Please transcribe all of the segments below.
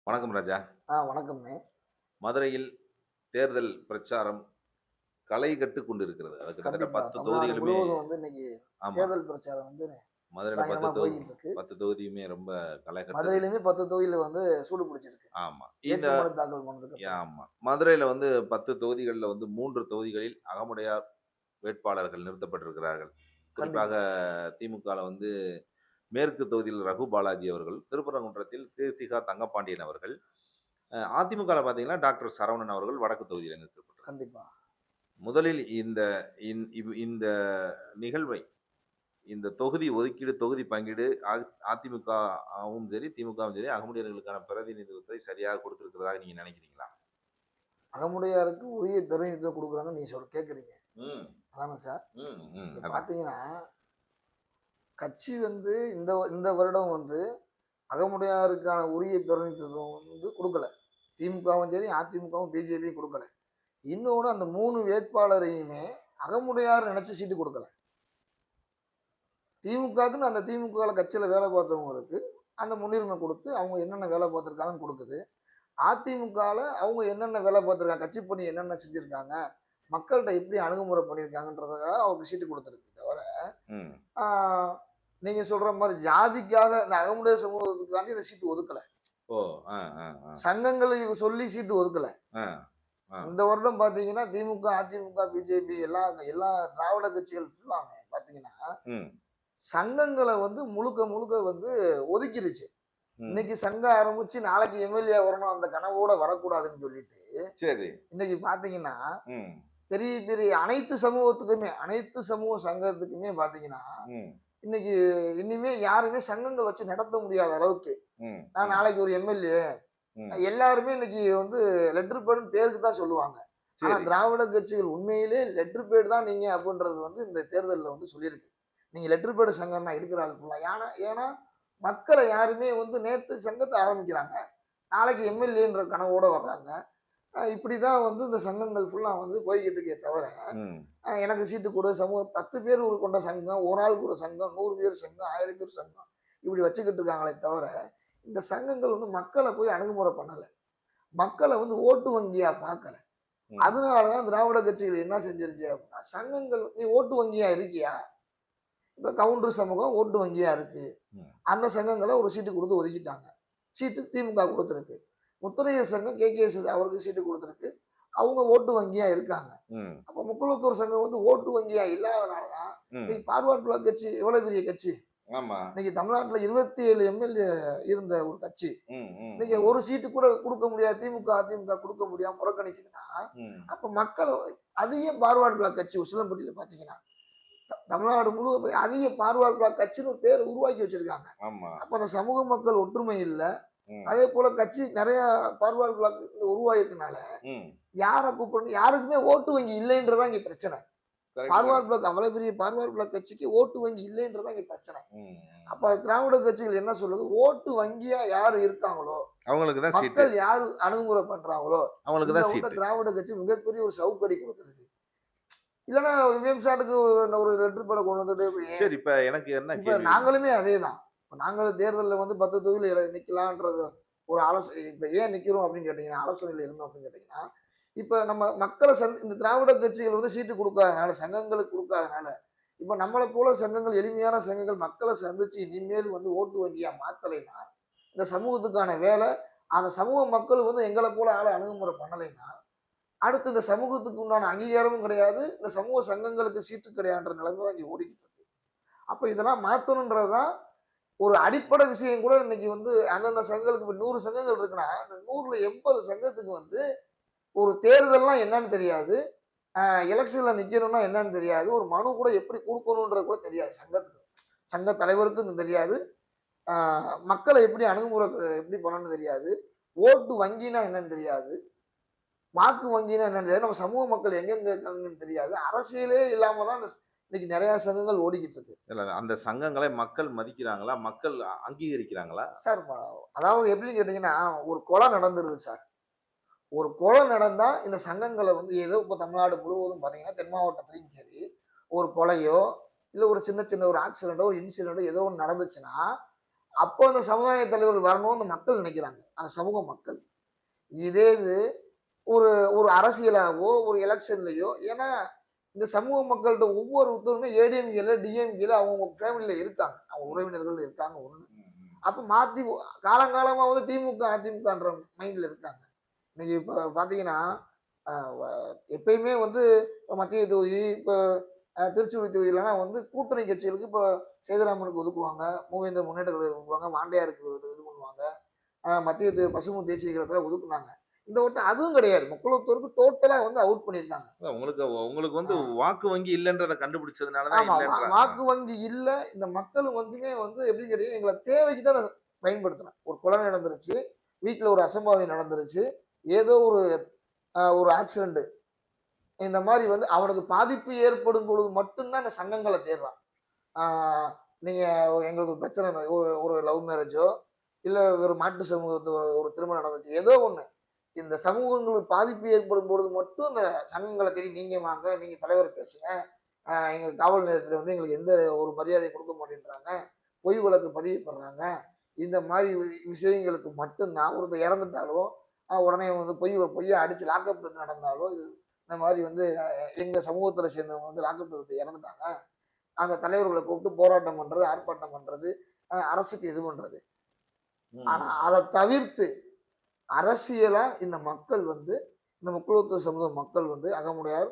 வணக்கம் ராஜா. வணக்கம்ண்ணே. மதுரையில் தேர்தல் பிரச்சாரம் களை கட்டுக் கொண்டிருக்கிறது. அது கிட்டத்தட்ட கண்டிப்பா. 10 தமிழ்நாடு தொகுதிகளுமே. முழுவதும் வந்து இன்னைக்கு ஆமா. தேர்தல் பிரச்சாரம் வந்து மதுரையில பயங்கரமா போய்க்கிட்டு இருக்கு. 10 தொகுதியுமே ரொம்ப களை கட்டுது. மதுரையிலுமே 10 தொகுதியில வந்து சூடு பிடிச்சிருக்கு. ஆமா. இந்த வேட்புமனு தாக்கல் பண்ணதுக்கு அப்புறம். ஆமா. மதுரையில வந்து 10 தொகுதிகள்ல வந்து 3 தொகுதிகளில் அகமுடையார் வேட்பாளர்கள் நிறுத்தப்பட்டிருக்கிறார்கள். குறிப்பாக கண்டிப்பா. திமுகல வந்து மேற்கு தொகுதியில் ரகு பாலாஜி அவர்கள், திருப்பரங்குன்றத்தில் கீர்த்திகா தங்கப்பாண்டியன் அவர்கள், அதிமுகல பார்த்தீங்கன்னா டாக்டர் சரவணன் அவர்கள் வடக்கு தொகுதியில நிறுத்தப்பட்டிருக்கிறார். கண்டிப்பா. முதலில் இந்த நிகழ்வை, இந்த தொகுதி ஒதுக்கீடு, தொகுதி பங்கீடு அதிமுகவும் சரி, திமுகவும் சரி, அகமுடையர்களுக்கான பிரதிநிதித்துவத்தை சரியாக கொடுத்திருக்கிறதாக நீங்க நினைக்கிறீங்களா? அகமுடையாருக்கு உரிய பிரதிநிதித்துவம் குடுக்குறாங்கன்னு கேட்குறீங்க. ம். அதானே சார்? ம். ம். இப்ப அதான். பார்த்தீங்கன்னா, கட்சி வந்து இந்த இந்த வருடம் வந்து அகமுடையாருக்கான உரிய பிரதிநிதித்துவம் வந்து குடுக்கல. திமுகவும் சரி, அதிமுகவும், பிஜேபியும் குடுக்கல. இன்னொன்னு அந்த 3 வேட்பாளரையுமே அகமுடையார் நெனச்சு சீட்டு குடுக்கல. திமுகக்குன்னு அந்த திமுக கட்சியில வேலை பார்த்தவங்களுக்கு அந்த முன்னுரிமை கொடுத்து அவங்க என்னென்ன வேலை பார்த்துருக்காங்கன்னு கொடுக்குது. அதிமுகல அவங்க என்னென்ன வேலை பார்த்துருக்காங்க, கட்சி பணி என்னென்ன செஞ்சிருக்காங்க, மக்கள்கிட்ட எப்படி அணுகுமுறை பண்ணியிருக்காங்கன்றதுக்காக அவருக்கு சீட்டு கொடுத்துருக்கு தவிர, ம். ஆஹ், நீங்க சொல்ற மாதிரி ஜாதிக்காக இந்த அகமுடைய சமூகத்துக்காண்டி இந்த சீட்டு ஒதுக்கல. ஓ! ஆ, ஆ, ஆ. சங்கங்களுக்கு சொல்லி சீட்டு ஒதுக்கல. ஆ, ஆ. இந்த வருடம் பாத்தீங்கன்னா திமுக, அதிமுக, பிஜேபி எல்லா எல்லா திராவிட கட்சிகள் ஃபுல்லாமே பாத்தீங்கன்னா ம். சங்கங்களை வந்து முழுக்க முழுக்க வந்து ஒதுக்கிருச்சு. ம். இன்னைக்கு சங்கம் ஆரம்பிச்சு நாளைக்கு எம்எல்ஏ வரணும் அந்த கனவோட வரக்கூடாதுன்னு சொல்லிட்டு சரி. இன்னைக்கு பாத்தீங்கன்னா ம். பெரிய பெரிய அனைத்து சமூகத்துக்குமே அனைத்து சமூக சங்கத்துக்குமே பாத்தீங்கன்னா ம். இன்னைக்கு இனிமே யாருமே சங்கங்கள் வச்சு நடத்த முடியாத அளவுக்கு ம். நான் ம். நாளைக்கு ஒரு எம்எல்ஏ ம். எல்லாருமே இன்னைக்கு வந்து லெட்டர் பேட் பேருக்கு தான் சொல்லுவாங்க. ஆனா சரி. திராவிட கட்சிகள் உண்மையிலே லெட்டர் பேட் தான் நீங்க அப்படின்றது வந்து இந்த தேர்தலில் வந்து சொல்லியிருக்கு. நீங்க லெட்டர் பேட் சங்கம் தான் இருக்கிற ஆள் ஃபுல்லா. ஏன்னா ஏன்னா மக்களை யாருமே வந்து நேத்து சங்கத்தை ஆரம்பிக்கிறாங்க. நாளைக்கு எம்எல்ஏன்ற கனவோட வர்றாங்க. இப்படிதான் வந்து இந்த சங்கங்கள் ஃபுல்லா வந்து போய்க்கிட்டு இருக்கே தவிர, ம். எனக்கு சீட்டு கொடு சமூகம் 10 பேர் கொண்ட சங்கம், ஒரு ஆளுக்கு ஒரு சங்கம், 100 பேர் சங்கம், 1000 பேர் சங்கம் இப்படி வச்சுக்கிட்டு இருக்காங்களே தவிர, இந்த சங்கங்கள் வந்து மக்களை போய் அணுகுமுறை பண்ணல. மக்களை வந்து ஓட்டு வங்கியா பார்க்கல. ம். அதனாலதான் திராவிட கட்சிகள் என்ன செஞ்சிருச்சு அப்படின்னா, சங்கங்கள் நீ ஓட்டு வங்கியா இருக்கியா? இப்ப கவுண்டர் சமூகம் ஓட்டு வங்கியா இருக்கு. ம். அந்த சங்கங்களை ஒரு சீட்டு கொடுத்து ஒதுக்கிட்டாங்க. சீட்டு திமுக கொடுத்துருக்கு. முத்தரையர் சங்கம் கேகேஎஸ் அவருக்கு சீட்டு கொடுத்துருக்கு. அவங்க ஓட்டு வங்கியா இருக்காங்க. ம். அப்ப முக்குளத்தூர் சங்கம் வந்து ஓட்டு வங்கியா இல்லாதனாலதான் ம். இன்னைக்கு பார்வர்ட் பிளாக் கட்சி எவ்வளவு பெரிய கட்சி. ஆமா. இன்னைக்கு தமிழ்நாட்டுல 27 எம்எல்ஏ இருந்த ஒரு கட்சி. ம். ம். இன்னைக்கு ம். ஒரு சீட்டு கூட கொடுக்க முடியாது. திமுக, அதிமுக கொடுக்க முடியாம புறக்கணிக்குதுன்னா, ம். அப்ப மக்கள் அதிக பார்வர்ட் பிளாக் கட்சி உசிலம்பட்டியில பாத்தீங்கன்னா தமிழ்நாடு முழுவதும் அதிக பார்வர்ட் பிளாக் கட்சின்னு ஒரு பேர் உருவாக்கி வச்சிருக்காங்க. ஆமா. அப்ப அந்த சமூக மக்கள் ஒற்றுமை இல்ல. ம். அதே போல கட்சி நிறைய பார்வர்ட் பிளாக் உருவாயிருக்கனால ம். யாரை கூப்பிடணும் யாருக்குமே ஓட்டு வங்கி இல்லைன்றதான் இங்க பிரச்சனை. Correct, forward correct. பிளாக் அவ்வளவு பெரிய பார்வர்ட் பிளாக் கட்சிக்கு ஓட்டு வங்கி இல்லைன்றதான் இங்க பிரச்சனை. ம். அப்ப திராவிட கட்சிகள் என்ன சொல்லுது, ஓட்டு வங்கியா யாரு இருக்காங்களோ, அவங்களுக்கு தான் சீட்டு. மக்கள் யாரு அணுகுமுறை பண்றாங்களோ, அவங்களுக்கு இந்த தான் விட்ட சீட்டு. திராவிட கட்சி மிகப்பெரிய ஒரு சவுக்கடி கொடுக்குறது. இல்லைன்னா விம்சாட்டுக்கு ஒரு லெட்டர் பேட கொண்டு வந்துட்டு சரி, இப்ப எனக்கு என்ன இப்ப கேள்வி? நாங்களுமே அதேதான். இப்ப நாங்களும் தேர்தல்ல வந்து 10 தொகுதியில நிக்கலான்றது ஒரு இப்ப ஏன் நிக்கிறோம் அப்படின்னு கேட்டீங்கன்னா, ஆலோசனையில இருந்தோம் அப்படின்னு கேட்டீங்கன்னா, இப்ப நம்ம மக்களை இந்த திராவிட கட்சிகள் வந்து சீட்டு குடுக்காதனால, சங்கங்களுக்கு குடுக்காதனால, இப்ப நம்மள போல சங்கங்கள் எளிமையான சங்கங்கள் மக்களை சந்திச்சு இனிமேல் வந்து ஓட்டு வங்கியா மாத்தலைன்னா, இந்த சமூகத்துக்கான வேலை, அந்த சமூக மக்கள் வந்து எங்கள போல ஆள அணுகுமுறை பண்ணலைன்னா, அடுத்து இந்த சமூகத்துக்கு உண்டான அங்கீகாரமும் கிடையாது. இந்த சமூக சங்கங்களுக்கு சீட்டு கிடையாதுன்ற நிலைமை தான் இங்க ஓடிக்கிட்டு இருக்கு. அப்ப இதெல்லாம் மாத்தணும்ன்றதுதான் ஒரு அடிப்படை விஷயம் கூட இன்னைக்கு வந்து அந்தந்த சங்கங்களுக்கு இப்ப 100 சங்கங்கள் இருக்குன்னா, அந்த 100ல 80 சங்கத்துக்கு வந்து ஒரு தேர்தல்னா என்னன்னு தெரியாது. எலெக்ஷன்ல நிக்கணும்னா என்னன்னு தெரியாது. ஒரு மனு கூட எப்படி குடுக்கணும்ன்றது கூட தெரியாது சங்கத்துக்கு. சங்க தலைவருக்கும் இது தெரியாது. ஆ மக்களை எப்படி அணுகுமுறை எப்படி பண்ணணும்னு தெரியாது. ஓட்டு வங்கின்னா என்னன்னு தெரியாது. வாக்கு வங்கின்னா என்னன்னு தெரியாது. நம்ம சமூக மக்கள் எங்கெங்க இருக்காங்கன்னு தெரியாது. அரசியலே இல்லாம தான் இன்னைக்கு நிறைய சங்கங்கள் ஓடிக்கிட்டு இருக்கு. இல்ல அந்த சங்கங்களை மக்கள் மதிக்கிறாங்களா? மக்கள் அங்கீகரிக்கிறாங்களா? சார் அதாவது எப்படின்னு கேட்டீங்கன்னா, ஒரு கொலை நடந்துருது சார். ஒரு கொலை நடந்தா இந்த சங்கங்களை வந்து ஏதோ இப்ப தமிழ்நாடு முழுவதும் பாத்தீங்கன்னா, தென் மாவட்டத்திலயும் சரி, ஒரு கொலையோ, இல்ல ஒரு சின்ன சின்ன ஒரு ஆக்சிடென்ட்டோ, ஒரு இன்சிடென்ட்டோ ஏதோ ஒண்ணு நடந்துச்சுன்னா, அப்போ அந்த சமுதாய தலைவர்கள் வரணும்னு அந்த மக்கள் நினைக்கிறாங்க, அந்த சமூக மக்கள். இதே இது ஒரு ஒரு அரசியலாவோ ஒரு எலெக்ஷன்லயோ, ஏன்னா இந்த சமூக மக்கள்கிட்ட ஒவ்வொருத்தருமே ஏடிஎம்கேல டிஎம்கேல அவங்க ஃபேமிலியில இருக்காங்க, அவங்க உறவினர்கள் இருக்காங்க ஒண்ணு. அப்ப மாத்தி காலங்காலமா வந்து திமுக அதிமுகன்ற மைண்ட்ல இருக்காங்க. இன்னைக்கு இப்ப பாத்தீங்கன்னா எப்பயுமே வந்து மத்திய தொகுதி இப்ப திருச்சூர் தொகுதியிலலாம் வந்து கூட்டணி கட்சிகளுக்கு இப்போ சேதுராமனுக்கு ஒதுக்குவாங்க, மூவேந்தர் முன்னேற்ற கழகத்துக்கு ஒதுக்குவாங்க, மாண்டையாருக்கு இது பண்ணுவாங்க, மத்திய பசுமை தேசிய கழகத்தில் ஒதுக்குனாங்க. இந்த வட்டம் அதுவும் கிடையாது, முக்குளத்தூருக்கு டோட்டலா வந்து அவுட் பண்ணியிருக்காங்க. உங்களுக்கு உங்களுக்கு வந்து வாக்கு வங்கி இல்லைன்றதை கண்டுபிடிச்சதுனால தான் ஆமா, இல்லைன்றாங்க. வாக்கு வங்கி இல்ல. இந்த மக்களும் வந்துமே வந்து எப்படி கேட்டீங்கன்னா எங்களை தேவைக்கு தான் பயன்படுத்தினேன். ஒரு கொலை நடந்துருச்சு, வீட்டுல ஒரு அசம்பாவிதம் நடந்துருச்சு, ஏதோ ஒரு ஒரு ஆக்சிடென்ட், இந்த மாதிரி வந்து அவனுக்கு பாதிப்பு ஏற்படும் பொழுது மட்டும்தான் இந்த சங்கங்களை தேடுறான். நீங்க எங்களுக்கு பிரச்சனை ஒரு ஒரு லவ் மேரேஜோ இல்ல ஒரு மாட்டு சமூகத்து ஒரு திருமணம் நடந்துச்சு, ஏதோ ஒண்ணு இந்த சமூகங்களுக்கு பாதிப்பு ஏற்படும் பொழுது மட்டும் இந்த சங்கங்களை தேடி நீங்க வாங்க, நீங்க தலைவர் பேசுங்க, எங்க காவல் நிலையத்துல வந்து எங்களுக்கு எந்த ஒரு மரியாதை கொடுக்க மாட்டேன்றாங்க, பொய் வழக்கு பதிவு பண்றாங்க, இந்த மாதிரி விஷயங்களுக்கு மட்டும்தான். ஒருத்தர் இறந்துட்டாலும் உடனே வந்து பொய்யை அடிச்சு லாக்அப் நடந்தாலும் இந்த மாதிரி வந்து எங்க சமூகத்துல சேர்ந்தவங்க வந்து லாக்அப் இறந்துட்டாங்க, அந்த தலைவர்களை கூப்பிட்டு போராட்டம் பண்றது, ஆர்ப்பாட்டம் பண்றது, அரசுக்கு இது பண்றது. ஆனா அதை தவிர்த்து அரசியலா இந்த மக்கள் வந்து இந்த முக்குளத்தூர் சமூக மக்கள் வந்து அகமுடையார்,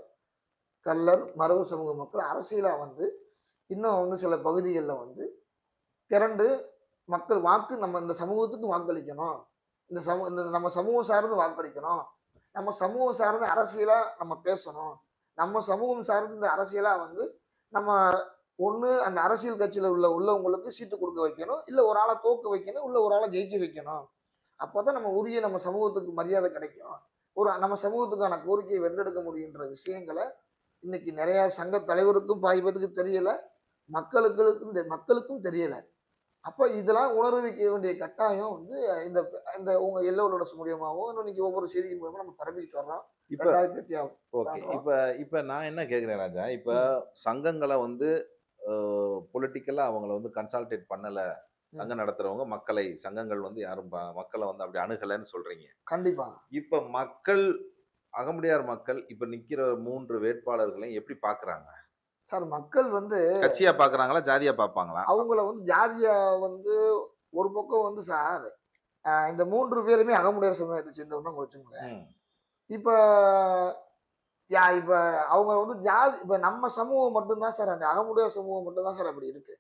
கள்ளர், மரபு சமூக மக்கள் அரசியலா வந்து இன்னும் வந்து சில பகுதிகளில் வந்து திரண்டு மக்கள் வாக்கு நம்ம இந்த சமூகத்துக்கு வாக்களிக்கணும், இந்த நம்ம சமூகம் சார்ந்து வாக்களிக்கணும், நம்ம சமூகம் சார்ந்த அரசியலா நம்ம பேசணும், நம்ம சமூகம் சார்ந்து இந்த அரசியலா வந்து நம்ம ஒண்ணு அந்த அரசியல் கட்சியில உள்ளவங்களுக்கு சீட்டு கொடுக்க வைக்கணும், இல்ல ஒரு ஆளை தோக்க வைக்கணும், இல்ல ஒரு ஆளை ஜெயிக்க வைக்கணும். அப்பதான் நம்ம உரிய நம்ம சமூகத்துக்கு மரியாதை கிடைக்கும், ஒரு நம்ம சமூகத்துக்கான கோரிக்கையை வென்றெடுக்க முடியுன்ற விஷயங்களை இன்னைக்கு நிறைய சங்க தலைவருக்கும் பாய்வதுக்கு தெரியல, மக்களுக்கும் தெரியல. அப்ப இதெல்லாம் உணர்விக்க வேண்டிய கட்டாயம் வந்து இந்த இந்த உங்க எல்லோரோட மூலியமாகவும் இன்னைக்கு ஒவ்வொரு செய்தி மூலமா நம்ம பரப்பிட்டு வர்றோம். ஓகே. இப்ப நான் என்ன கேக்குறேன் ராஜா, இப்ப சங்கங்களை வந்து பொலிட்டிக்கலா அவங்கள வந்து கன்சால்டேட் பண்ணல, சங்கம் நடத்துறவங்க சங்கங்கள் வந்து யாரும் மக்களை வந்து அப்படி அணுகலைன்னு சொல்றீங்க. கண்டிப்பா. இப்ப மக்கள், அகமுடையார் மக்கள் இப்ப நிக்கிற 3 வேட்பாளர்களையும் எப்படி பாக்குறாங்க சார்? மக்கள் வந்து கட்சியா பாக்குறாங்களா, ஜாதியா பாப்பாங்களா? அவங்கள வந்து ஜாதியா வந்து ஒரு பக்கம் வந்து சார் இந்த 3 பேருமே அகமுடையார் சமுதாயத்தை சேர்ந்தவங்க வச்சுங்களேன். இப்ப இப்ப அவங்க வந்து ஜாதி, இப்ப நம்ம சமூகம் மட்டும்தான் சார், அந்த அகமுடையார் சமூகம் மட்டும்தான் சார் அப்படி இருக்கு.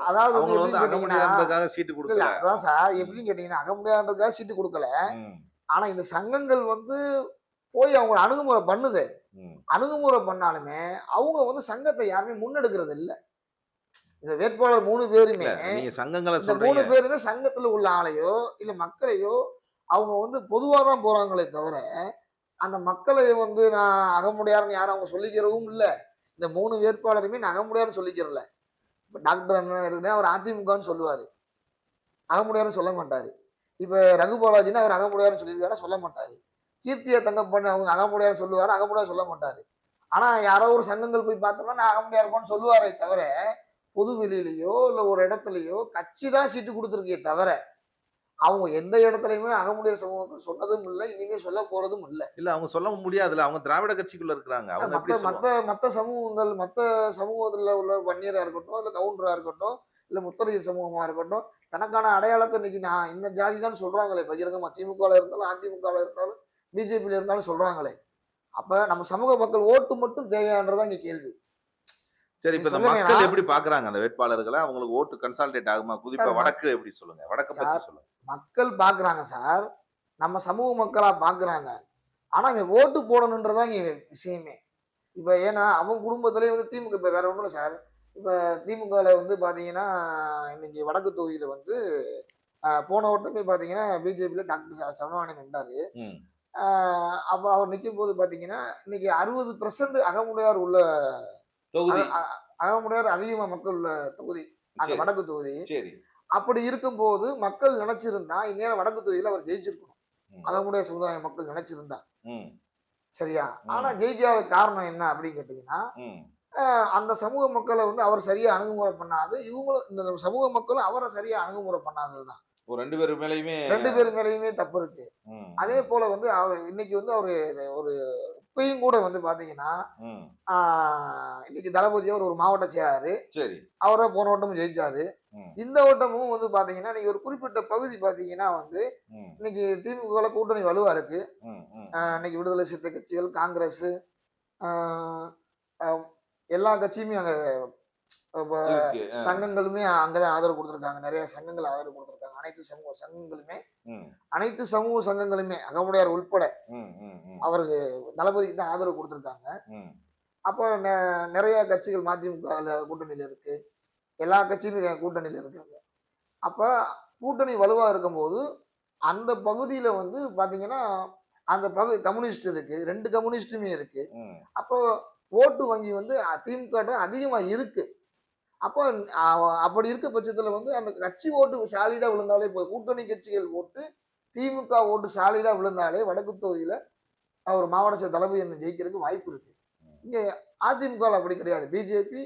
அதாவது சீட்டு கொடுக்கல. அதான் சார் எப்படின்னு கேட்டீங்கன்னா, அகமுடையார்ன்றதுக்காக சீட்டு கொடுக்கல. ஆனா இந்த சங்கங்கள் வந்து போய் அவங்க அணுகுமுறை பண்ணுது. அணுகுமுறை பண்ணாலுமே அவங்க வந்து சங்கத்தை யாருமே முன்னெடுக்கிறது இல்ல. இந்த வேட்பாளர் 3 பேருமே சங்கங்களை 3 பேருமே சங்கத்துல உள்ள ஆளையோ இல்ல மக்களையோ அவங்க வந்து பொதுவாதான் போறாங்களே தவிர, அந்த மக்களை வந்து நான் அகமுடையார்னு யாரும் அவங்க சொல்லிக்கிறவும் இல்ல. இந்த 3 வேட்பாளருமே நான் அகமுடையார்னு சொல்லிக்கிறல. இப்ப டாக்டர் அண்ணன் எடுத்தா அவர் அதிமுகன்னு சொல்லுவாரு, அகமுடையார்னு சொல்ல மாட்டாரு. இப்ப ரகுபாலாஜின்னு அவர் அகமுடையார்னு சொல்லியிருக்காரு, சொல்ல மாட்டாரு. கீர்த்தியா தங்கப்பண்ணு அவங்க அகமுடையார் சொல்லுவாரு, அகமுடையார் சொல்ல மாட்டாரு. ஆனா யாரோ ஒரு சங்கங்கள் போய் பார்த்தோம்னா நான் அகமுடையார்பான்னு சொல்லுவாரே தவிர, பொது வெளியிலயோ இல்ல ஒரு இடத்துலயோ கட்சி தான் சீட்டு கொடுத்துருக்கே தவிர அவங்க எந்த இடத்துலயுமே அகமுடையார் சமூகத்தில் சொன்னதும் இல்லை, இனிமே சொல்ல போறதும் இல்லை. இல்ல அவங்க சொல்ல முடியாதுல்ல, அவங்க திராவிட கட்சிக்குள்ள இருக்கிறாங்க. மத்த சமூகங்கள், மத்த சமூகத்துல உள்ள வன்னியரா இருக்கட்டும், இல்ல கவுண்டரா இருக்கட்டும், இல்ல முத்தரையர் சமூகமா இருக்கட்டும், தனக்கான அடையாளத்தை இன்னைக்கு நான் இந்த ஜாதி தான் சொல்றாங்களே பகிரங்கமா. திமுகல இருந்தாலும் அதிமுகல இருந்தாலும் பிஜேபியில இருந்தாலும் சொல்றாங்களே. அப்ப நம்ம சமூக மக்கள் ஓட்டு மட்டும் தேவையானதான் இங்க கேள்வி. சரி, இப்ப மக்கள் எப்படி பாக்குறாங்க அந்த வேட்பாளர்களை? அவங்களுக்கு ஓட்டு கன்சால்டேட் ஆகுமா? குறிப்பா வடக்கு எப்படி சொல்லுங்க, வடக்கு பத்தி சொல்லுங்க. மக்கள் பாக்குறாங்க சார், நம்ம சமூக மக்களா பாக்குறாங்க. ஆனா இங்க ஓட்டு போடணுன்றதான் இங்க விஷயமே. இப்ப ஏன்னா அவங்க குடும்பத்திலேயே வந்து திமுக, இப்ப வேற ஒண்ணும் இல்லை சார். இப்ப திமுகல வந்து பாத்தீங்கன்னா இன்னைக்கு வடக்கு தொகுதியில வந்து போன வட்டமே பாத்தீங்கன்னா பிஜேபியில டாக்டர் சரவணன் நின்றாரு. அப்ப அவர் நிற்கும் போது பாத்தீங்கன்னா இன்னைக்கு 60% அகமுடையார் உள்ள அகமுடையார் அதிகமா மக்கள் உள்ள தொகுதி அந்த வடக்கு தொகுதி. அப்படி இருக்கும் போது மக்கள் நினைச்சிருந்தா இந்நேரம் வடக்கு தொகுதியில அவர் ஜெயிச்சிருக்கணும், அகமுடையார் சமுதாய மக்கள் நினைச்சிருந்தா. சரியா? ஆனா ஜெயிக்காத காரணம் என்ன அப்படின்னு கேட்டீங்கன்னா, அந்த சமூக மக்களை வந்து அவர் சரியா அணுகுமுறை பண்ணாது. இவங்களும் இந்த சமூக மக்களும் அவரை சரியா அணுகுமுறை பண்ணாததுதான். ஒரு 2 பேர் மேலயுமே 2 பேர் மேலயுமே தப்பு இருக்கு. ம், அதே ம், போல வந்து அவரு இன்னைக்கு வந்து அவரு ஒரு இப்பயும் கூட வந்து பாத்தீங்கன்னா, ம். ஆ இன்னைக்கு தளபதி அவர் ஒரு மாவட்ட செயலாளரு. சரி. அவர் தான் போன வட்டமும் ஜெயிச்சாரு. ம், இந்த வட்டமும் வந்து பாத்தீங்கன்னா, நீங்க ஒரு குறிப்பிட்ட பகுதி பாத்தீங்கன்னா வந்து, ம், இன்னைக்கு திமுகல கூட்டணி வலுவா இருக்கு. ம், ம், இன்னைக்கு விடுதலை சிறுத்தை கட்சிகள், காங்கிரஸ், ஆ அ எல்லா கட்சியுமே அங்க இப்ப இருக்கு. சங்கங்களுமே அங்கதான் ஆதரவு குடுத்திருக்காங்க. நெறைய சங்கங்கள் ஆதரவு குடுத்திருக்காங்க. ம், அனைத்து சமூக சங்கங்களுமே அகமுடையார் உட்பட ம், ம், ம், அவருக்கு தளபதிக்கு தான் ஆதரவு குடுத்திருக்காங்க. ம், அப்போ நெறைய கட்சிகள் மதிமுகல கூட்டணியில இருக்கு. எல்லா கட்சியுமே கூட்டணியில இருக்காங்க. அப்ப கூட்டணி வலுவா இருக்கும்போது, அந்த பகுதியில வந்து பாத்தீங்கன்னா, அந்த பகுதி கம்யூனிஸ்ட் இருக்கு. 2 கம்யூனிஸ்ட்டுமே இருக்கு. ம். அப்போ ஓட்டு வங்கி வந்து திமுக ட்ட அதிகமா இருக்கு. அப்போ அ அப்படி இருக்க பட்சத்துல வந்து அந்த கட்சி ஓட்டு சாலிடா விழுந்தாலே போதும். கூட்டணி கட்சிகள் ஓட்டு, திமுக ஓட்டு சாலிடா விழுந்தாலே வடக்கு தொகுதியில அவர் மாவட்ட செயலர் தளபதி அண்ணன் ஜெயிக்கிறதுக்கு வாய்ப்பு இருக்கு. இங்க அதிமுகல அப்படி கிடையாது. பிஜேபி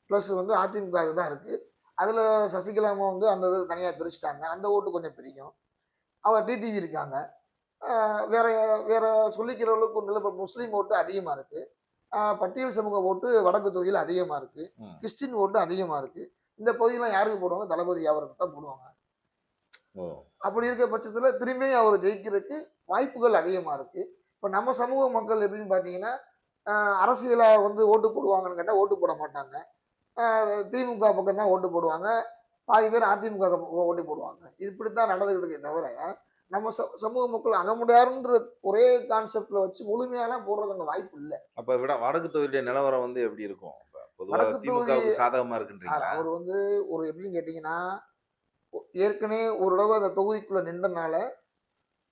பிளஸ் வந்து அதிமுக தான் இருக்கு. அதுல சசிகலா அம்மா வந்து அந்த இது தனியா பிரிச்சுட்டாங்க. அந்த ஓட்டு கொஞ்சம் பிரிக்கும். அவர் டிடிவி இருக்காங்க. அ வேற வேற சொல்லிக்கிற அளவுக்கு ஒண்ணும் இல்ல. இப்ப முஸ்லீம் ஓட்டு அதிகமா இருக்கு. பட்டியல் சமூக ஓட்டு வடக்கு தொகுதியில அதிகமா இருக்கு. ம். கிறிஸ்டின் ஓட்டு அதிகமா இருக்கு. இந்த பகுதியெல்லாம் யாருக்கு போடுவாங்க? தளபதி அவருக்கு தான் போடுவாங்க. ஓ! அப்படி இருக்க பட்சத்துல திரும்பியும் அவர் ஜெயிக்கிறதுக்கு வாய்ப்புகள் அதிகமா இருக்கு. இப்ப நம்ம சமூக மக்கள் எப்படின்னு பார்த்தீங்கன்னா, அ அரசியலா வந்து ஓட்டு போடுவாங்கன்னு கேட்டா ஓட்டு போட மாட்டாங்க. திமுக பக்கம் தான் ஓட்டு போடுவாங்க. பாதி பேர் அதிமுக பக்கம் ஓட்டு போடுவாங்க. இப்படித்தான் நடந்துகிட்டு இருக்கே தவிர, நம்ம சமூக மக்கள் அகமுடையார்ன்ற ஒரே கான்செப்ட்ல வச்சு முழுமையாலாம் போடுறது அங்க வாய்ப்பு இல்ல. அப்ப வடக்கு தொகுதியுடைய நிலவரம் வந்து எப்படி இருக்கும்? அப்ப பொதுவா வடக்கு தொகுதி திமுகவுக்கு சாதகமா சார் இருக்குன்றீங்களா? அவர் வந்து ஒரு எப்படின்னு கேட்டீங்கன்னா, ஏற்கனவே ஒரு தடவ அந்த தொகுதிக்குள்ள நின்றனால,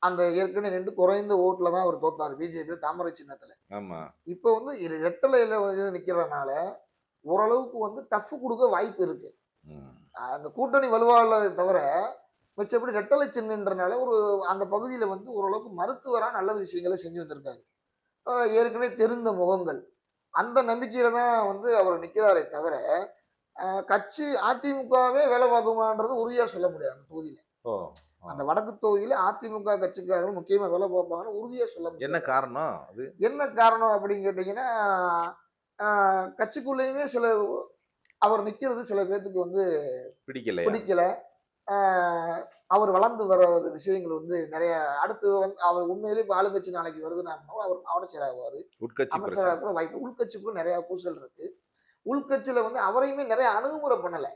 அந்த ஏற்கனவே நின்று குறைந்த ஓட்டுல தான் அவர் தோத்தாரு. பிஜேபி தாமரை சின்னத்துல. ஆமா. இப்ப வந்து ரெட்டலையில வந்து நிக்கிறதுனால, ஓரளவுக்கு வந்து டஃப் குடுக்க வாய்ப்பு இருக்கு. ம். அந்த கூட்டணி வலுவா இல்லதே தவிர, மிச்சபடி ரெட்டலை சின்னன்றனால அந்த பகுதியில வந்து ஓரளவுக்கு மருத்துவரா நல்ல விஷயங்கள செஞ்சு வந்திருக்காரு. ஏற்கனவே தெரிந்த முகங்கள். அந்த நம்பிக்கையில தான் வந்து அவர் நிக்கிறாரே தவிர, கட்சி அதிமுகவே வேலை பார்க்குமான்றது உறுதியா சொல்ல முடியாது அந்த தொகுதியில. ஓ! ஆ. அந்த வடக்கு தொகுதியில அதிமுக கட்சிக்காரர்கள் முக்கியமா வேலை பார்ப்பாங்கன்னு உறுதியா சொல்ல என்ன முடியாது. காரணம் அது? என்ன காரணம் அப்படின்னு கேட்டீங்கன்னா, ஆ கட்சிக்குள்ளேயுமே அவர் நிக்கிறது சில பேத்துக்கு வந்து பிடிக்கலையா? பிடிக்கல. ஆ அவர் வளர்ந்து வர விஷயங்கள் வந்து நெறைய அடுத்து வந்து அவர் உண்மையிலேயே இப்ப ஆளுங்கட்சி நாளைக்கு வருதுன்னா அவர் மாவட்ட செயலர் ஆவாரு. உட்கட்சி அமைச்சரா பிரச்சனை. கூட வாய்ப்பு. உள்கட்சிக்குள்ள நெறைய பூசல் இருக்கு. உள்கட்சியில வந்து அவரையுமே நெறைய அணுகுமுறை பண்ணல.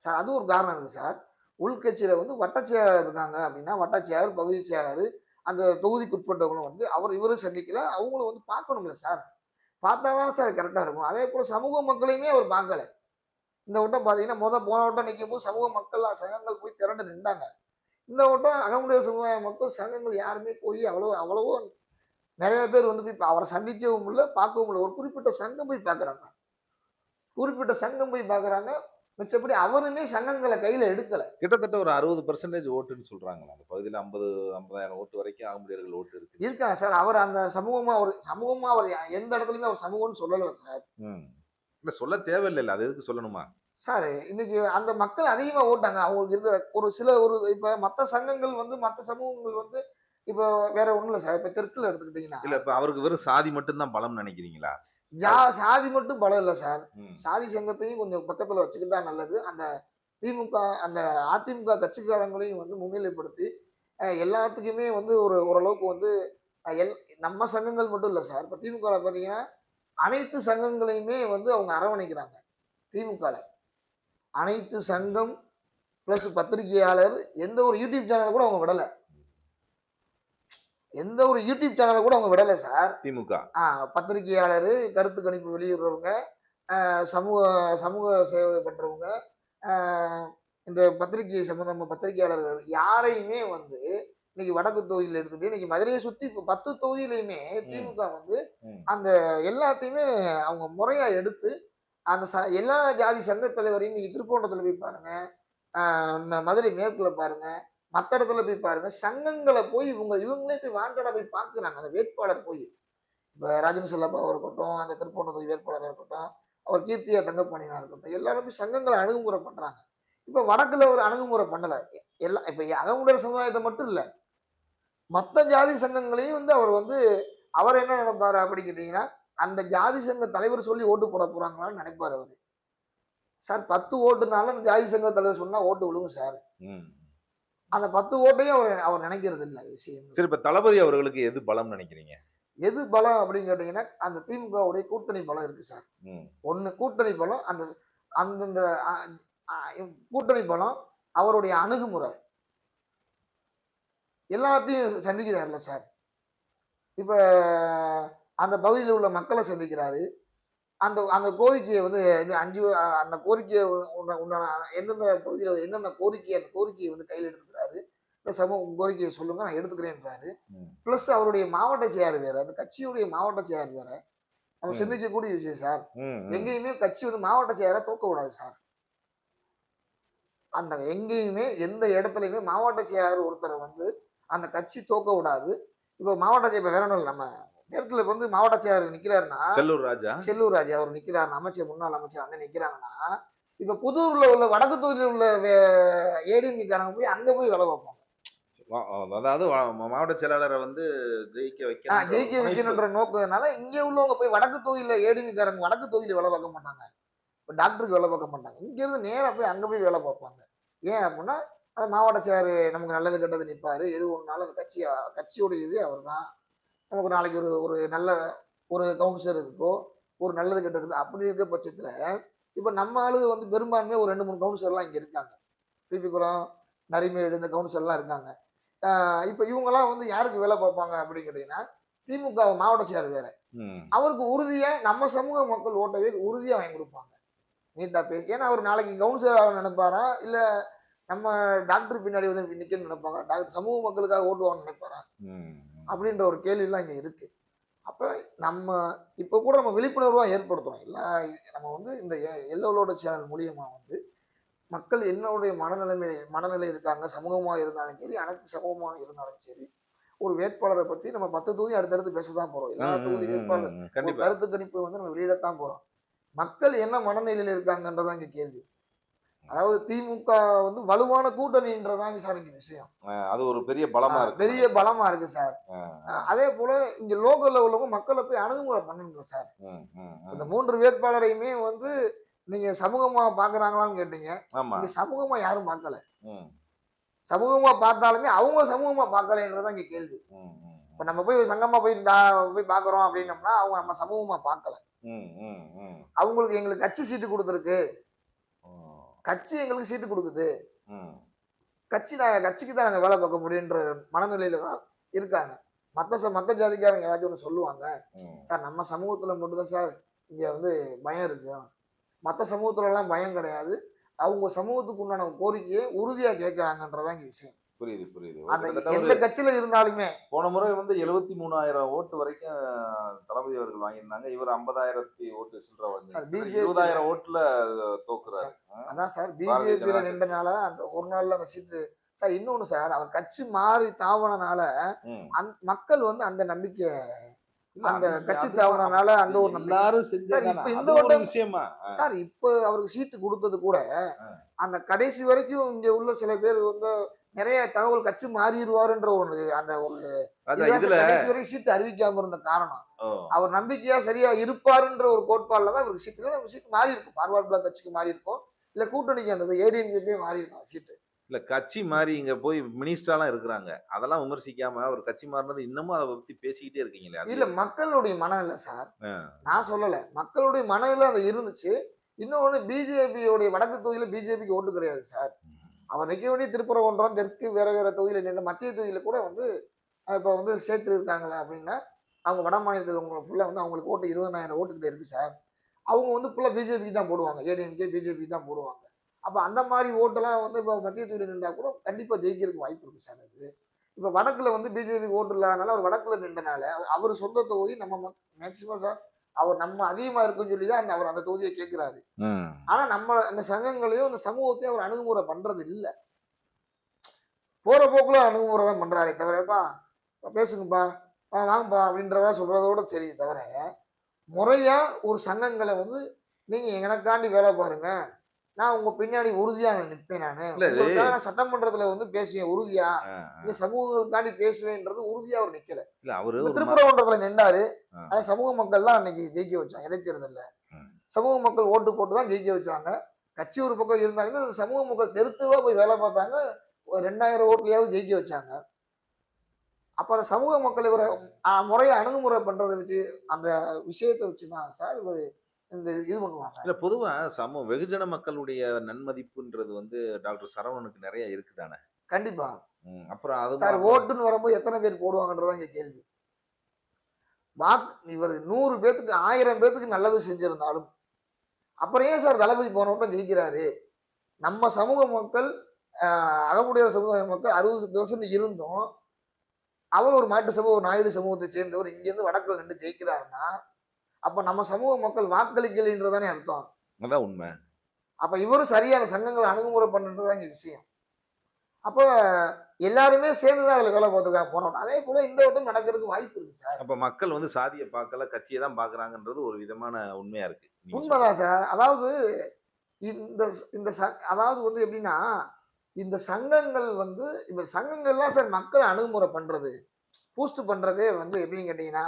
சார் அது ஒரு காரணம் இருக்கு சார். உள்கட்சியில வந்து வட்டச் செயலாளர் இருக்காங்க அப்படின்னா, வட்டச் செயலாளர், பகுதி செயலாளர், அந்த தொகுதிக்கு உட்பட்டவங்களும் வந்து இவரும் சந்திக்கல. அவங்களும் வந்து பார்க்கணும்ல சார். பார்த்தா தானே சார் கரெக்ட்டா இருக்கும். அதேபோல சமூக மக்களையுமே அவர் பார்க்கல. இந்த வட்டம் பார்த்தீங்கன்னா, போன வட்டம் நிக்கும்போது சமூக மக்கள் சங்கங்கள் போய் திரண்டு நின்டாங்க. இந்த வட்டம் அகமுடையார் சமுதாய மக்கள் சங்கங்கள் யாருமே போய் அவ்வளவோ நெறைய பேர் வந்து போய் அவர சந்திக்கவும் இல்ல, பார்க்கவும் இல்ல. ஒரு குறிப்பிட்ட சங்கம் போய் பார்க்குறாங்க. குறிப்பிட்ட சங்கம் போய் பார்க்குறாங்க. மிச்சபடி அவருமே சங்கங்கள கையில எடுக்கல. கிட்டத்தட்ட ஒரு 60% ஓட்டுன்னு சொல்றாங்கல்ல. அந்த பகுதியில 50,000 ஓட்டு வரைக்கும் ஆகும்பிடியர்கள் ஓட்டு இருக்குன்னு இருக்காங்க சார். அவர் அந்த சமூகமா அவர் எந்த இடத்துலயுமே அவர் சமூகம்னு சொல்லல சார். ம். இல்ல சொல்ல தேவையில்லைல்ல. அது எதுக்கு சொல்லணுமா? சார் இன்னைக்கு அந்த மக்கள் அதிகமா ஓட்டாங்க. அவங்களுக்கு இருக்கிற இப்ப மத்த சங்கங்கள் வந்து மத்த சமூகங்கள் வந்து இப்ப வேற ஒண்ணும் இல்ல சார். இப்ப தெற்குல எடுத்துக்கிட்டீங்கன்னா, இல்ல இப்ப அவருக்கு வெறும் சாதி மட்டும் தான் பலம்னு நினைக்கிறீங்களா? சாதி மட்டும் பலம் இல்ல சார். ம். சாதி சங்கத்தையும் கொஞ்சம் பக்கத்துல வச்சுக்கிட்டா நல்லது. திமுக அந்த அதிமுக கட்சிக்காரங்களையும் வந்து முன்னிலைப்படுத்தி, எல்லாத்துக்குமே வந்து ஓரளவுக்கு வந்து அ எல் நம்ம சங்கங்கள் மட்டும் இல்ல சார். இப்ப திமுகல பார்த்தீங்கன்னா, அனைத்து சங்கங்களையுமே வந்து அவங்க அரவணைக்கிறாங்க. திமுகல. அனைத்து சங்கம் பிளஸ் பத்திரிகையாளர் எந்த ஒரு யூடியூப் சேனல் கூட அவங்க விடல. எந்த ஒரு யூடியூப் சேனல கூட அவங்க விடல சார். திமுக. பத்திரிகையாளரு, கருத்து கணிப்பு வெளியிடுறவங்க, சமூக சமூக சேவை பண்றவங்க, அ இந்த பத்திரிகை சம்பந்தமா பத்திரிகையாளர்கள் யாரையுமே வந்து இன்னைக்கு வடக்கு தொகுதியில எடுத்துட்டு இன்னைக்கு மதுரையை சுத்தி இப்ப 10 தொகுதியிலயுமே ம். திமுக வந்து ம். அந்த எல்லாத்தையுமே அவங்க முறையா எடுத்து அந்த எல்லா ஜாதி சங்க தலைவரையும் நீங்க திருப்பூண்டத்துல போய் பாருங்க, மதுரை மேற்குல பாருங்க, மத்த இடத்துல போய் பாருங்க. சங்கங்கள போய் இவங்களே போய் வாண்டடா போய் பார்க்குறாங்க. அந்த வேட்பாளர் போய். இப்போ ராஜன் செல்லப்பாவாக இருக்கட்டும், அந்த திருப்பூர் வேட்பாளராக இருக்கட்டும், அவர் கீர்த்தியா தங்கப்பாண்டியனா இருக்கட்டும், எல்லாருமே சங்கங்களை அணுகுமுறை பண்றாங்க. இப்ப வடக்குல ஒரு அணுகுமுறை பண்ணல. எல்லாம் இப்ப அகமுடையார் சமுதாயத்தை மட்டும் இல்ல, மத்த ஜாதி சங்கங்களையும் வந்து அவர் வந்து அவர் என்ன நினைப்பாரு அப்படின்னு கேட்டீங்கன்னா, அந்த ஜாதி சங்க தலைவர் சொல்லி ஓட்டு போட போறாங்களான்னு நினைப்பாரு அவரு. சார் 10 ஓட்டுனாலும் அந்த ஜாதி சங்க தலைவர் சொன்னா ஓட்டு விழுகும் சார். ம். அந்த 10 ஓட்டையும் அவர் அவர் நினைக்கிறது இல்ல விஷயம். சரி, இப்ப தளபதி அவர்களுக்கு எது பலம் நினைக்கிறீங்க? எது பலம் அப்படின்னு கேட்டீங்கன்னா, அந்த திமுகவுடைய கூட்டணி பலம் இருக்கு சார். ம். ஒண்ணு கூட்டணி பலம், அந்த அந்தந்த அ அ கூட்டணி பலம், அவருடைய அணுகுமுறை. எல்லாத்தையும் சந்திக்கிறார்ல சார். இப்ப அந்த பகுதியில உள்ள மக்கள சந்திக்கிறாரு. அந்த அந்த கோரிக்கைய வந்து இன்னும் 5 அந்த கோரிக்கைய உண்டான எந்தெந்த பகுதியில என்னென்ன கோரிக்கை, அந்த கோரிக்கைய வந்து கையில எடுத்துக்கிறாரு. இந்த சமூக கோரிக்கைய சொல்லுங்க நான் எடுத்துக்கிறேன்றாரு. ம். பிளஸ் அவருடைய மாவட்ட செயலாளர் வேற. அந்த கட்சியுடைய மாவட்ட செயலாளர் வேற. நம்ம ம். சிந்திக்கக்கூடிய விஷயம் சார். ம். ம். எங்கேயுமே கட்சி வந்து மாவட்ட செயலரை தூக்கக்கூடாது சார். அந்த எங்கேயுமே எந்த இடத்துலயுமே மாவட்ட செயலாளர் ஒருத்தரை வந்து அந்த கட்சி தூக்க விடாது. இப்ப மாவட்ட இப்ப வேற ஒண்ணும் இல்ல. நம்ம மேற்குல வந்து மாவட்ட செயலாளர் நிக்கிறாருன்னா, செல்லூர் ராஜா. செல்லூர் ராஜா அவர் நிக்கிறாருன்னா, அமைச்சர் முன்னாள் அமைச்சர் அண்ணன் நிக்கிறாங்கன்னா, இப்ப புதூர்ல உள்ள வடக்கு தொகுதியில் உள்ள ஏடிஎம்கே காரங்க போய் அங்க போய் வேலை பார்ப்பாங்க. அதாவது மாவட்ட செயலாளரை வந்து ஜெயிக்க ஜெயிக்க வைக்க வைக்கணுன்ற நோக்கத்தினால இங்க உள்ளவங்க போய் வடக்கு தொகுதியில ஏடிஎம்கே காரங்க வடக்கு தொகுதியில வேலை பார்க்க மாட்டாங்க. இப்ப டாக்டருக்கு வேலை பார்க்க மாட்டாங்க. இங்க இருந்து நேரா போய் அங்க போய் வேலை பார்ப்பாங்க. ஏன் அப்படின்னா, அந்த மாவட்ட செயலர் நமக்கு நல்லது கெட்டது நிற்பாரு. எது ஒண்ணுனாலும் அந்த கட்சியோட இது அவர் தான். நமக்கு நாளைக்கு ஒரு ஒரு நல்ல ஒரு கவுன்சிலர் இருக்கோ, ஒரு நல்லது கெட்டதுக்கு அப்படி இருக்க பட்சத்துல, இப்ப நம்ம ஆளு வந்து பெரும்பான்மையா ஒரு 2, 3 கவுன்சிலர்லாம் இங்க இருக்காங்க. பிபிகுளம், நரிமேடு இந்த கவுன்சிலர்லாம் இருக்காங்க. இப்ப இவங்கலாம் வந்து யாருக்கு வேலை பார்ப்பாங்க அப்படின்னு கேட்டீங்கன்னா, திமுக மாவட்ட செயலர் வேற. ம். அவருக்கு உறுதியா நம்ம சமூக மக்கள் ஓட்டவே உறுதியா வாங்கி கொடுப்பாங்க. நீட்டா பேசி. ஏன்னா அவர் நாளைக்கு கவுன்சிலர் ஆக நினைப்பாரா? இல்ல நம்ம டாக்டர் பின்னாடி வந்து நிக்கணும்னு நினைப்பாங்க. டாக்டர் சமூக மக்களுக்காக ஓட்டுவாங்கன்னு நினைப்பாரா? ம். அப்படின்ற ஒரு கேள்விலாம் இங்க இருக்கு. அப்ப நம்ம இப்ப கூட நம்ம விழிப்புணர்வா ஏற்படுத்துறோம். நம்ம வந்து இந்த எல்லோலோட சேனல் மூலியமா வந்து மக்கள் என்னுடைய மனநிலை இருக்காங்க. சமூகமா இருந்தாலும் சரி, அனைத்து சமூகமா இருந்தாலும் சரி, ஒரு வேட்பாளரை பத்தி நம்ம 10 தொகுதி அடுத்தடுத்து பேசத்தான் போறோம். எல்லா தொகுதி வேட்பாளர் ஒரு கண்டிப்பா. கருத்து கணிப்பு வந்து நம்ம வெளியிடத்தான் போறோம். மக்கள் என்ன மனநிலையில இருக்காங்கன்றதான் இங்க கேள்வி. அதாவது திமுக வந்து வலுவான கூட்டணின்றதான் சார் இங்க விஷயம். அது ஒரு பெரிய பலமா இருக்கு. பெரிய பலமா இருக்கு சார். அதே போல இங்க லோக்கல்ல உள்ளவங்க மக்களை போய் அணுகுமுறை பண்ணணுங்க சார். ம். ம். இந்த 3 வேட்பாளரையுமே வந்து நீங்க சமூகமா பாக்குறாங்களான்னு கேட்டீங்க. ஆமா. இங்க சமூகமா யாரும் பார்க்கல. ம். சமூகமா பார்த்தாலுமே அவங்க சமூகமா பார்க்கலன்றதான் இங்க கேள்வி. ம். ம். இப்ப நம்ம போய் ஒரு சங்கமா போய் போய் பாக்குறோம் அப்படின்னம்னா அவங்க நம்ம சமூகமா பார்க்கல. ம். ம். ம். அவங்களுக்கு எங்களுக்கு கட்சி சீட்டு கொடுத்துருக்கு. ஓ. கட்சி எங்களுக்கு சீட்டு கொடுக்குது. ம். கட்சிக்கு தான் நாங்க வேலை பார்க்க முடியுன்ற மனநிலையில தான் இருக்காங்க. மத்த ஜாதிக்காரங்க ஏதாச்சும் ஒண்ணு சொல்லுவாங்க. ம். சார் நம்ம சமூகத்துல மட்டும்தான் சார் இங்க வந்து பயம் இருக்கு. மத்த சமூகத்துல எல்லாம் பயம் கிடையாது. அவங்க சமூகத்துக்கு உண்டான கோரிக்கையை உறுதியா கேட்கறாங்கன்றதான் இங்க விஷயம். புரியுது, புரியுது. அந்த கிட்டத்தட்ட எந்த கட்சியில இருந்தாலுமே போன முறை வந்து 73,000 ஓட்டு வரைக்கும் தளபதி அவர்கள் வாங்கியிருந்தாங்க. இவர் 50,000 ஓட்டு சில்லற வந்து சார் பிஜேபி 20,000 ஓட்டுல தோக்குறாரு. அதான் சார் பாரதிய பிஜேபியில ஜனதா நின்றனால அந்த ஒரு நாள்ல அந்த சீட்டு சார் இன்னொன்னு சார் அவர் கட்சி மாறி தாவனனால ம். மக்கள் வந்து அந்த நம்பிக்கை இல்ல, அந்த அது- கட்சி அது- தாவனனால அந்த ஒரு நம்பிக்கை எல்லாரும் சார் செஞ்சாங்க. இப்ப இந்த அது ஒரு வட்டம் விஷயமா? சார் இப்ப அவருக்கு சீட்டு கொடுத்தது கூட அந்த கடைசி வரைக்கும் இங்க உள்ள சில பேர் வந்து நிறைய தகவல் கட்சி மாறிடுவாருன்ற ஒரு அந்த ஒரு அதான் இதுதான் இதுல சார் கடைசி வரைக்கும் சீட்டு அறிவிக்காம இருந்த காரணம். ஓ. அவர் நம்பிக்கையா சரியா இருப்பாருன்ற ஒரு கோட்பாடுல தான் இவருக்கு சீட்டு மாறி இருக்கும். பார்வர்ட் பிளாக் கட்சிக்கு மாறி இருக்கும். இல்ல கூட்டணிக்கு அந்த ஏடிஎம்கே மாறி இருக்கும் சீட்டு. இல்ல, கட்சி மாறி இங்க போய் மினிஸ்டர்லாம் இருக்கிறாங்க. அதெல்லாம் விமர்சிக்காம ஒரு கட்சி மாறினது இன்னமும் அதை பத்தி பேசிக்கிட்டே இருக்கீங்களே. அது இல்ல மக்களுடைய மனநிலை சார். ஆ. நான் சொல்லல. மக்களுடைய மனநிலை அது இருந்துச்சு. இன்னொன்னு பிஜேபியோடைய வடக்கு தொகுதியில பிஜேபிக்கு ஓட்டு கிடையாது சார். அவர் நிக்க வேண்டிய திருப்பரங்குன்றம் தெற்கு வேற தொகுதியில நின்று மத்திய தொகுதியில கூட வந்து இப்ப வந்து சேர்த்து இருக்காங்களா அப்படின்னா அவங்க வட மாநிலத்தில் ஃபுல்லா வந்து அவங்களுக்கு ஓட்டு 20,000 ஓட்டுக்கிட்ட இருக்கு சார். அவங்க வந்து ஃபுல்லா பிஜேபிக்கு தான் போடுவாங்க. ஏடிஎம்கே பிஜேபிக்கு தான் போடுவாங்க. அப்ப அந்த மாதிரி ஓட்டெல்லாம் வந்து இப்போ மத்திய தொகுதியில் நின்றா கூட கண்டிப்பா ஜெயிக்கிறதுக்கு வாய்ப்பு இருக்கு சார் அது. இப்ப வடக்குல வந்து பிஜேபி ஓட்டு இல்லாதனால அவர் வடக்குல நின்றனால அவர் சொந்த தொகுதி நம்ம மேக்சிமம் சார் அவர் நம்ம அதிகமா இருக்குன்னு சொல்லி தான் அவர் அந்த தொகுதியை கேட்கிறாரு. ம். ஆனா நம்ம அந்த சங்கங்களையும் அந்த சமூகத்தையும் அவர் அணுகுமுறை பண்றது இல்ல. போற போக்குல அணுகுமுறை தான் பண்றாரே தவிரப்பா பேசுங்கப்பா வாங்கப்பா அப்படின்றதா சொல்றதோட சரி தவிர, முறையா ஒரு சங்கங்களை வந்து நீங்க எனக்காண்டி வேலை பாருங்க. நான் உங்க பின்னாடி உறுதியா நிற்பேன் நானு. இல்ல இது உங்களுக்காக நான் சட்டமன்றத்துல வந்து பேசுவேன் உறுதியா. ஆ, இந்த ஆ. சமூகங்களுக்காண்டி பேசுவேன்றது உறுதியா அவர் நிக்கல. இல்ல அவரு இப்ப ஒரு திருப்பரங்குன்றத்துல நின்றாரு. ஆ, அத சமூக மக்கள் தான் அன்னைக்கு ஜெயிக்க வச்சாங்க இடைத்தேர்தல்ல. ம். சமூக மக்கள் ஓட்டு போட்டு தான் ஜெயிக்க வச்சாங்க. கட்சி ஒரு பக்கம் இருந்தாலுமே அந்த சமூக மக்கள் தெரு தெருவா போய் வேலை பார்த்தாங்க. ஒரு 2000 ஓட்டுலயாவது ஜெயிக்க வச்சாங்க. அப்ப அந்த சமூக மக்கள் இவர முறையா அணுகுமுறை பண்றத வச்சு, அந்த விஷயத்த வச்சு தான் சார் இவரு இந்த இது பண்ணுவாங்க. இல்ல பொதுவா வெகுஜன மக்களுடைய நன்மதிப்புன்றது வந்து டாக்டர் சரவணனுக்கு நெறைய இருக்குதானே? கண்டிப்பா. அப்புறம் அது சார் அப்புறம் ஓட்டுன்னு வரும்போது எத்தன பேர் போடுவாங்கன்றது தான் இங்க கேள்வி. இவரு 100 பேத்துக்கு 1000 பேத்துக்கு நல்லது செஞ்சிருந்தாலும், அப்புறம் ஏன் சார் தளபதி போன வட்டம் ஜெயிக்கிறாரு? நம்ம சமூக மக்கள் அகமுடையார் சமுதாய மக்கள் 60% இருந்தும், அவர் ஒரு மாட்டு சமூகம், ஒரு நாயுடு சமூகத்தை சேர்ந்தவர் இங்கேருந்து வடக்குல நின்று ஜெயிக்கிறாருன்னா, அப்ப நம்ம சமூக மக்கள் வாக்களிக்கலைன்றதானே அர்த்தம். அதான் உண்மை. அப்ப இவரும் சரியா அந்த சங்கங்களை அணுகுமுறை பண்ணுன்றதுதான் இங்க விஷயம். அப்ப எல்லாருமே சேர்ந்து தான் அதுல வேலை பார்த்துருக்காங்க போன வட்டம். அதே போல இந்த வட்டம் நடக்கிறதுக்கு வாய்ப்பு இருக்கு சார். அப்ப மக்கள் வந்து சாதிய பார்க்கல, கட்சிய தான் பார்க்குறாங்கன்றது ஒரு விதமான உண்மையா இருக்கு. நீங்க சொல்றது. உண்மைதான் சார். அதாவது இந்த இந்த அதாவது வந்து எப்படின்னா, இந்த சங்கங்கள் வந்து இப்ப சங்கங்கள்லாம் சார் மக்கள் அணுகுமுறை பண்றது. பூஸ்ட் பண்றதே வந்து எப்படின்னு கேட்டீங்கன்னா,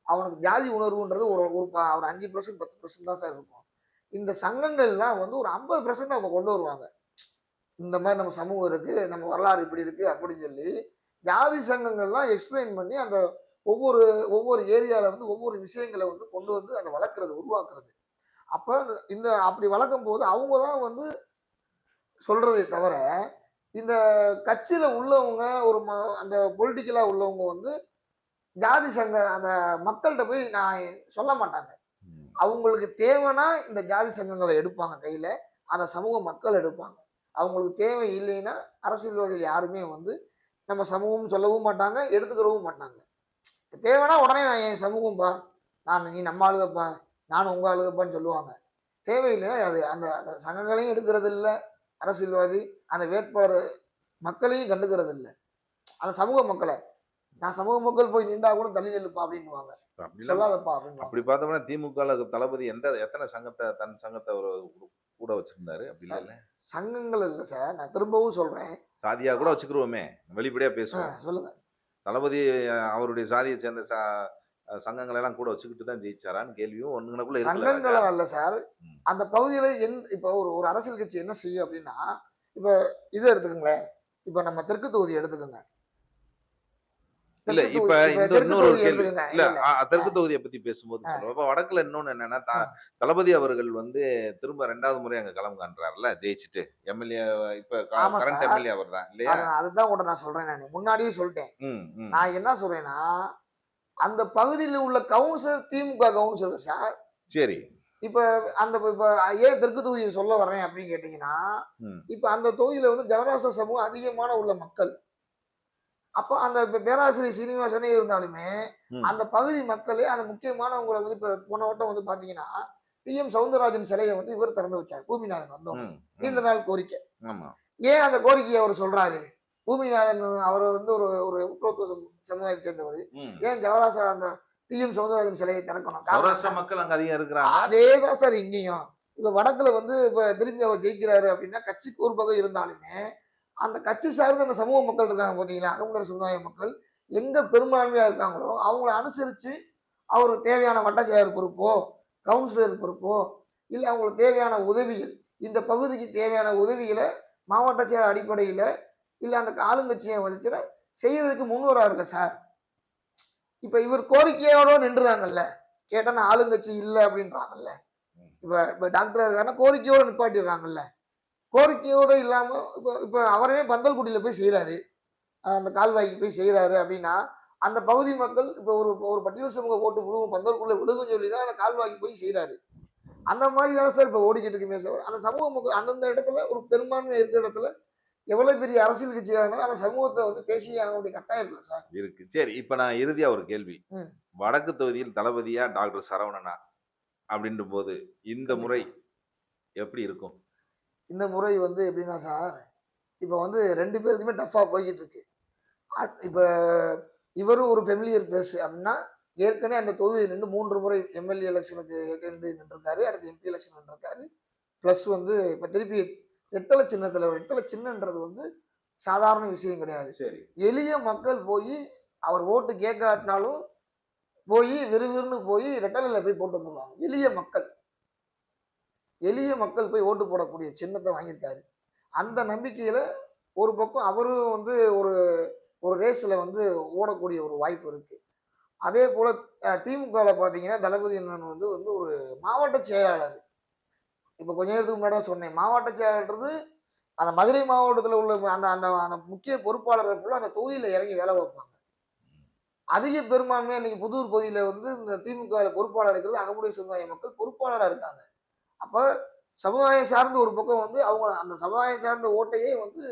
அவனுக்கு ஜாதி உணர்வுன்றது ஒரு ஒரு 5% 10% தான் சார் இருக்கும். இந்த சங்கங்கள்லாம் வந்து ஒரு 50% அவங்க கொண்டு வருவாங்க. இந்த மாதிரி நம்ம சமூகம் இருக்கு, நம்ம வரலாறு இப்படி இருக்கு அப்படின்னு சொல்லி, ஜாதி சங்கங்கள்லாம் எக்ஸ்பிளைன் பண்ணி அந்த ஒவ்வொரு ஒவ்வொரு ஏரியால வந்து ஒவ்வொரு விஷயங்களை வந்து கொண்டு வந்து அதை வளர்க்கறது, உருவாக்குறது. அப்ப இந்த அப்படி வளர்க்கும் போது அவங்க தான் வந்து சொல்றதே தவிர, இந்த கட்சியில உள்ளவங்க ஒரு அந்த பொலிட்டிக்கலா உள்ளவங்க வந்து ஜாதி சங்க அந்த மக்கள்கிட்ட போய் நான் சொல்ல மாட்டாங்க. ம். அவங்களுக்கு தேவைன்னா இந்த ஜாதி சங்கங்களை எடுப்பாங்க கையில. அந்த சமூக மக்கள் எடுப்பாங்க. அவங்களுக்கு தேவை இல்லைன்னா அரசியல்வாதிகள் யாருமே வந்து நம்ம சமூகம் சொல்லவும் மாட்டாங்க, எடுத்துக்கிறவும் மாட்டாங்க. தேவைன்னா உடனே நான் என் சமூகம்பா, நீ நம்ம ஆளுகப்பா, நானும் உங்க ஆளுகப்பான்னு சொல்லுவாங்க. தேவையில்லைன்னா அது அந்த அந்த சங்கங்களையும் எடுக்கிறது இல்ல அரசியல்வாதி, அந்த வேட்பாளர் மக்களையும் கண்டுக்கிறது இல்ல. அந்த சமூக மக்கள. நான் சமூக மக்கள் போய் நின்றா கூட தள்ளி நில்லுப்பா அப்படின்னுவாங்க. அப்படிலாம் சொல்லாதப்பா அப்படின்னுவாங்க. அப்படி பார்த்தோம்னா திமுகல தளபதி எத்தனை தன் சங்கத்தை ஒரு கூட வச்சிருந்தாரு? அப்படி இல்ல. சங்கங்கள் இல்ல சார். நான் திரும்பவும் சொல்றேன். சாதியா கூட வச்சுக்கிருவோமே. வெளிப்படையா பேசுவோம். சொல்லுங்க. தளபதி அவருடைய சாதியை சேர்ந்த சங்கங்களை எல்லாம் கூட வச்சுக்கிட்டு தான் ஜெயிச்சாரான்னு கேள்வியும் ஒண்ணுங்கனக்குள்ள இருக்குல்ல ராஜா. சங்கங்களும் அல்ல சார். ம். அந்த பகுதியில இப்ப ஒரு ஒரு அரசியல் கட்சி என்ன செய்யும் அப்படின்னா, இப்ப இத எடுத்துக்கங்களேன். இப்ப நம்ம தெற்கு தொகுதி எடுத்துக்கங்க. இல்ல தெற்கு இப்ப தொகுதி இப்ப தெற்கு இன்னொரு ஒரு தொகுதி கேள்வி. எடுத்துக்கங்க. இல்ல இல்ல, இல்ல. தெற்கு தொகுதியை பத்தி பேசும்போது சொல்றோம். இப்ப வடக்குல இன்னொன்னு என்னன்னா, தளபதி அவர்கள் வந்து திரும்ப 2வது முறை அங்க களம் காண்றாருல்ல ஜெயிச்சுட்டு. எம்எல்ஏ இப்ப ஆமா கரண்ட் சார். எம்எல்ஏ அவர்தான் இல்லையா? அதுதான் கூட நான் சொல்றேன் நானு. முன்னாடியே சொல்லிட்டேன். ம், ம். நான் என்ன சொல்றேன்னா, அந்த பகுதியில உள்ள கவுன்சிலர் திமுக கவுன்சிலர் சார். சரி. இப்ப அந்த இப்ப ஏன் தெற்கு தொகுதியை சொல்ல வர்றேன் அப்படின்னு கேட்டீங்கன்னா, ம், இப்ப அந்த தொகுதியில வந்து ஜனநாச சமூகம் அதிகமான உள்ள மக்கள். அப்ப அந்த பேராசிரியர் சீனிவாசனே இருந்தாலுமே, ம், அந்த பகுதி மக்களே அந்த முக்கியமானவங்கள வந்து இப்ப போன வட்டம் வந்து பாத்தீங்கன்னா, டி.எம். சௌந்தரராஜன் சிலைய வந்து இவர் திறந்து வச்சார். பூமிநாதன் வந்தோனே. ம், நீண்ட ம். நாள் கோரிக்கை. ஆமா. ஏன் அந்த கோரிக்கையை அவர் சொல்றாரு? பூமிநாதன் அவர் வந்து ஒரு ஒரு முற்போக்கு சமுதாயத்தை சேர்ந்தவர். ம். ஏன் ஜவஹர்லால் அந்த டி.எம். சௌந்தரராஜன் சிலையை திறக்கணும்? காரணம் சௌராஷ்டிரா என்ன? மக்கள் அங்க அதிகம் இருக்கிறாங்க. அதேதான் சார் இங்கேயும். இப்ப வடக்குல வந்து இப்ப திரும்பி அவர் ஜெயிக்கிறாரு அப்படின்னா, கட்சிக்கு ஒரு பக்கம் இருந்தாலுமே, அந்த கட்சி சார்ந்த அந்த சமூக மக்கள் இருக்காங்க பாத்தீங்களா? அகமுடையார் சமுதாய மக்கள் எங்க பெரும்பான்மையா இருக்காங்களோ, அவங்கள அனுசரிச்சு அவருக்கு தேவையான வட்டாட்சியர் பொறுப்போ, கவுன்சிலர் பொறுப்போ, இல்ல அவங்களுக்கு தேவையான உதவிகள், இந்த பகுதிக்கு தேவையான உதவிகள மாவட்ட செயலர் அடிப்படையில, இல்ல அந்த ஆளுங்கட்சியை வச்சுல செய்யறதுக்கு முன் வராருல்ல சார். இப்ப இவர் கோரிக்கையோட நின்றுறாங்கல்ல. கேட்டா நான் ஆளுங்கட்சி இல்ல அப்படின்றாங்கல்ல. இப்ப இப்ப டாக்டரா இருக்காருன்னா கோரிக்கையோட நிப்பாட்டிடுறாங்கல்ல. கோரிக்கையோட இல்லாம இப்ப இப்ப அவரே பந்தல்குடியில போய் செய்றாரு. அந்த கால்வாய்க்கு போய் செய்றாரு அப்படின்னா, அந்த பகுதி மக்கள் இப்ப ஒரு ஒரு பட்டியல் சமூக ஓட்டு விழுவும் பந்தல்குள்ள விழுகும்னு சொல்லி தான் அந்த கால்வாய்க்கு போய் செய்றாரு. அந்த மாதிரி தானே சார் இப்ப ஓடிக்கிட்டு இருக்குமே சார். அந்த சமூக மக்கள் அந்தந்த இடத்துல ஒரு பெரும்பான்மை இருக்கிற இடத்துல எவ்வளவு பெரிய அரசியல் கட்சியா இருந்தாலும் அந்த சமூகத்தை வந்து பேசியே ஆக வேண்டிய கட்டாயம் இருக்குல்ல சார். இருக்கு. சரி. இப்ப நான் இறுதியா ஒரு கேள்வி. ம். வடக்கு தொகுதியில் தளபதியா டாக்டர் சரவணனா? அப்படின்றபோது இந்த முறை கண்டிப்பா. எப்படி இருக்கும்? இந்த முறை வந்து எப்படின்னா சார், இப்ப வந்து 2 பேருக்குமே டஃப்பா போய்க்கிட்டு இருக்கு. இப்ப இவரும் ஒரு ஃபெமிலியர் பேஸ் அப்படின்னா ஏற்கனவே அந்த தொகுதியில் நின்று 3 முறை எம்எல்ஏ எலெக்ஷனுக்கு நின்றுருக்காரு, அடுத்து எம்பி எலெக்ஷன் நின்றுருக்காரு. ப்ளஸ் வந்து இப்போ திருப்பி ரெட்டலை சின்னத்தில் ரெட்டலை சின்னன்றது வந்து சாதாரண விஷயம் கிடையாது. சரி. எளிய மக்கள் போய் அவர் ஓட்டு கேட்காட்டினாலும் போய் விறுவிறுன்னு போய் ரெட்டலையில போய் போட்டு வந்துருவாங்க. எளிய மக்கள் போய் ஓட்டு போடக்கூடிய சின்னத்தை வாங்கியிருக்காரு. அந்த நம்பிக்கையில ஒரு பக்கம் அவரும் வந்து ஒரு ஒரு ரேஸ்ல வந்து ஓடக்கூடிய ஒரு வாய்ப்பு இருக்கு. அதே போல திமுகல பாத்தீங்கன்னா தளபதி அண்ணன் வந்து வந்து ஒரு மாவட்ட செயலாளர். இப்ப கொஞ்ச நேரத்துக்கு முன்னாடி சொன்னேன், மாவட்ட செயலாளர்ன்றது அந்த மதுரை மாவட்டத்துல உள்ள அந்த அந்த அந்த முக்கிய பொறுப்பாளர்கள் ஃபுல்லா அந்த தொகுதியில இறங்கி வேலை பார்ப்பாங்க. அதிக பெரும்பான்மையா இன்னைக்கு புதூர் பகுதியில வந்து இந்த திமுக பொறுப்பாளர் இருக்கிறது அகமுடைய சமுதாய மக்கள் பொறுப்பாளரா இருக்காங்க. அப்ப சமுதாயம் சார்ந்த ஒரு பக்கம் வந்து அவங்க அந்த சமுதாயம் சார்ந்த ஓட்டையே வந்து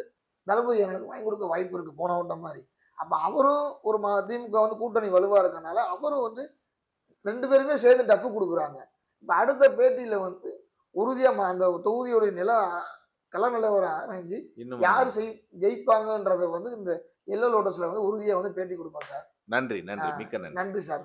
தளபதி எனக்கு வாங்கி கொடுக்க வாய்ப்பு இருக்கு போன ஓட்டம் மாதிரி. அப்ப அவரும் ஒரு திமுக வந்து கூட்டணி வலுவா இருக்கனால அவரும் வந்து 2 பேருமே சேர்ந்து டப்பு கொடுக்குறாங்க. இப்ப அடுத்த பேட்டியில வந்து உறுதியா அந்த தொகுதியோட கள நிலவரம் ஆராய்ஞ்சு இன்னும் யார் ஜெயிப்பாங்கன்றத வந்து இந்த எல்லோ லோட்டஸ்ல வந்து உறுதியா வந்து பேட்டி கொடுப்பாங்க சார். நன்றி, நன்றி, மிக்க நன்றி. நன்றி சார்.